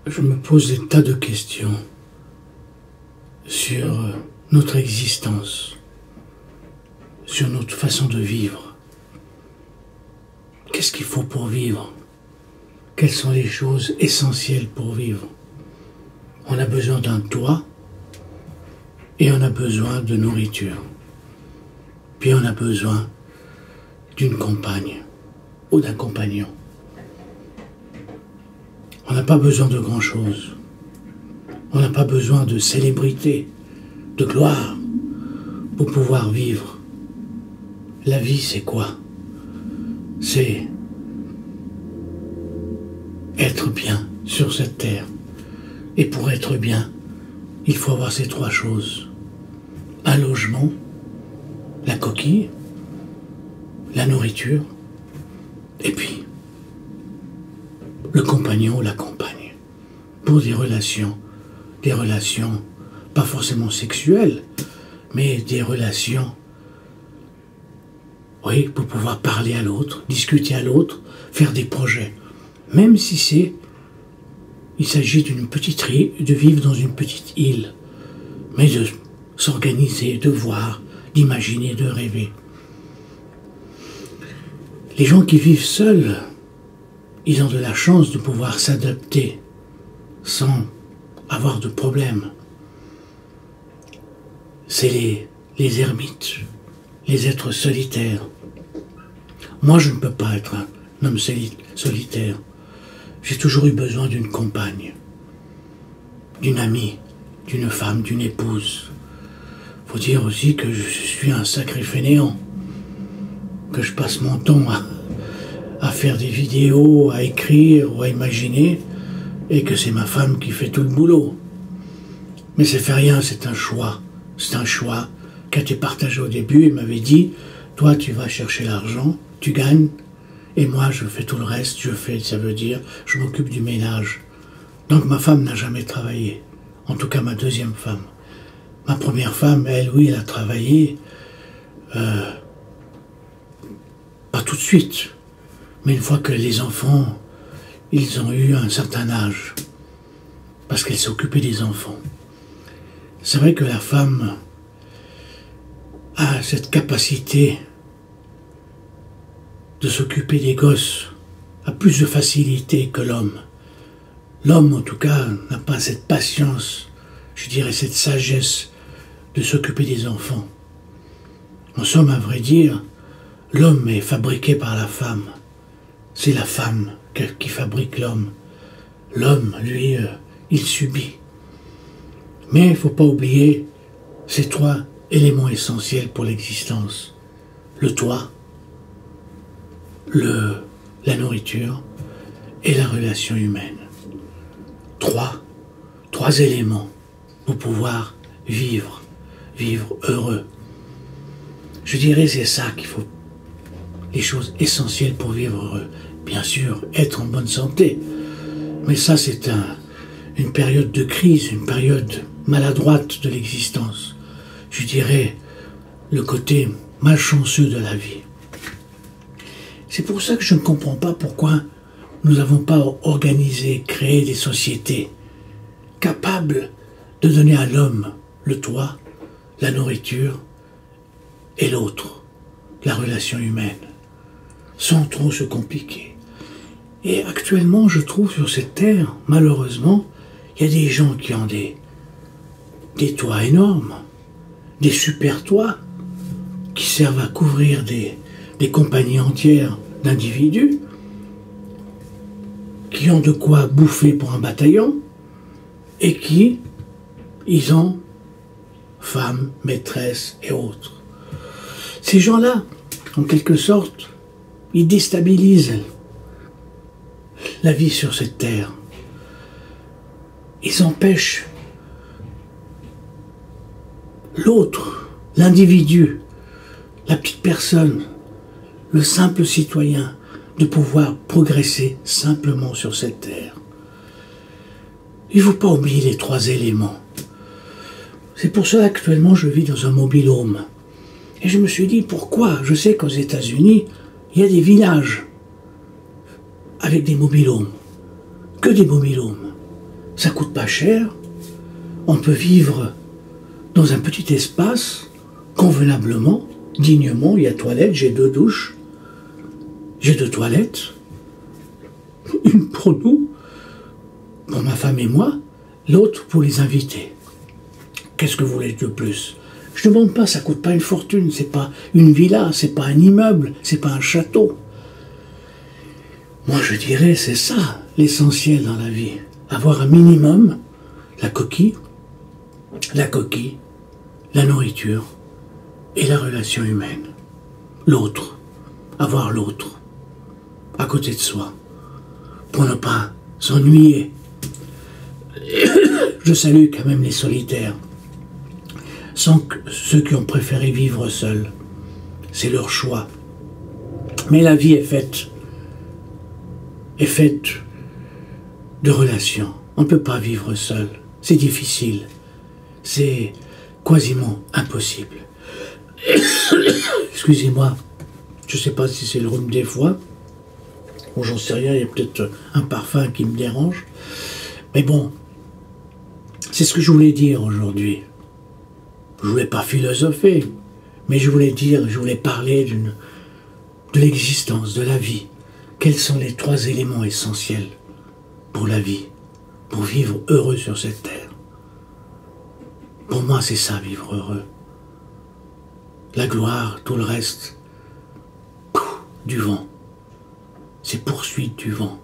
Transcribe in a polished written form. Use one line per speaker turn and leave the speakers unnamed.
Je me pose des tas de questions sur notre existence, sur notre façon de vivre. Qu'est-ce qu'il faut pour vivre? Quelles sont les choses essentielles pour vivre? On a besoin d'un toit et on a besoin de nourriture. Puis on a besoin d'une compagne ou d'un compagnon. On n'a pas besoin de grand-chose. On n'a pas besoin de célébrité, de gloire pour pouvoir vivre. La vie, c'est quoi? C'est être bien sur cette terre. Et pour être bien, il faut avoir ces trois choses. Un logement, la coquille, la nourriture, et puis le compagnon ou la compagne. Pour des relations pas forcément sexuelles, mais des relations, oui, pour pouvoir parler à l'autre, discuter à l'autre, faire des projets. Même si il s'agit de vivre dans une petite île, mais de s'organiser, de voir, d'imaginer, de rêver. Les gens qui vivent seuls, ils ont de la chance de pouvoir s'adapter sans avoir de problème. C'est les ermites, les êtres solitaires. Moi, je ne peux pas être un homme solitaire. J'ai toujours eu besoin d'une compagne, d'une amie, d'une femme, d'une épouse. Faut dire aussi que je suis un sacré fainéant, que je passe mon temps à faire des vidéos, à écrire ou à imaginer, et que c'est ma femme qui fait tout le boulot. Mais ça fait rien, c'est un choix. C'est un choix qui a été partagé au début. Il m'avait dit, toi tu vas chercher l'argent, tu gagnes, et moi je fais tout le reste, ça veut dire, je m'occupe du ménage. Donc ma femme n'a jamais travaillé, en tout cas ma deuxième femme. Ma première femme, elle, oui, elle a travaillé, pas tout de suite, mais une fois que les enfants, ils ont eu un certain âge, parce qu'elle s'occupait des enfants. C'est vrai que la femme a cette capacité de s'occuper des gosses, a plus de facilité que l'homme. L'homme, en tout cas, n'a pas cette patience, je dirais cette sagesse de s'occuper des enfants. En somme, à vrai dire, l'homme est fabriqué par la femme. C'est la femme qui fabrique l'homme. L'homme, lui, il subit. Mais il ne faut pas oublier ces trois éléments essentiels pour l'existence. Le toit, la nourriture et la relation humaine. Trois éléments pour pouvoir vivre heureux. Je dirais c'est ça qu'il faut, les choses essentielles pour vivre heureux. Bien sûr, être en bonne santé, mais ça c'est une période de crise, une période maladroite de l'existence. Je dirais le côté malchanceux de la vie. C'est pour ça que je ne comprends pas pourquoi nous n'avons pas organisé, créé des sociétés capables de donner à l'homme le toit, la nourriture et l'autre, la relation humaine, sans trop se compliquer. Et actuellement, je trouve sur cette terre, malheureusement, il y a des gens qui ont des toits énormes, des super toits qui servent à couvrir des compagnies entières d'individus qui ont de quoi bouffer pour un bataillon et ils ont femmes, maîtresses et autres. Ces gens-là, en quelque sorte, ils déstabilisent la vie sur cette terre. Ils empêchent l'autre, l'individu, la petite personne, le simple citoyen, de pouvoir progresser simplement sur cette terre. Il ne faut pas oublier les trois éléments. C'est pour ça qu'actuellement je vis dans un mobile home. Et je me suis dit pourquoi? Je sais qu'aux États-Unis, il y a des villages avec des mobile homes, que des mobile homes. ça coûte pas cher. On peut vivre dans un petit espace, convenablement, dignement. Il y a toilette, j'ai 2 douches, j'ai 2 toilettes. Une pour nous, pour ma femme et moi, l'autre pour les invités. Qu'est-ce que vous voulez de plus? Je ne demande pas, ça coûte pas une fortune, c'est pas une villa, c'est pas un immeuble, c'est pas un château. Moi je dirais c'est ça l'essentiel dans la vie. Avoir un minimum, la coquille, la nourriture et la relation humaine. L'autre, avoir l'autre à côté de soi, pour ne pas s'ennuyer. Je salue quand même les solitaires, sans que ceux qui ont préféré vivre seuls. C'est leur choix. Mais la vie est faite de relations. On ne peut pas vivre seul. C'est difficile. C'est quasiment impossible. Excusez-moi, je ne sais pas si c'est le rhume des fois, ou j'en sais rien, il y a peut-être un parfum qui me dérange. Mais bon, c'est ce que je voulais dire aujourd'hui. Je ne voulais pas philosopher, mais je voulais parler de l'existence, de la vie. Quels sont les 3 éléments essentiels pour la vie, pour vivre heureux sur cette terre? Pour moi, c'est ça, vivre heureux. La gloire, tout le reste, du vent. C'est poursuite du vent.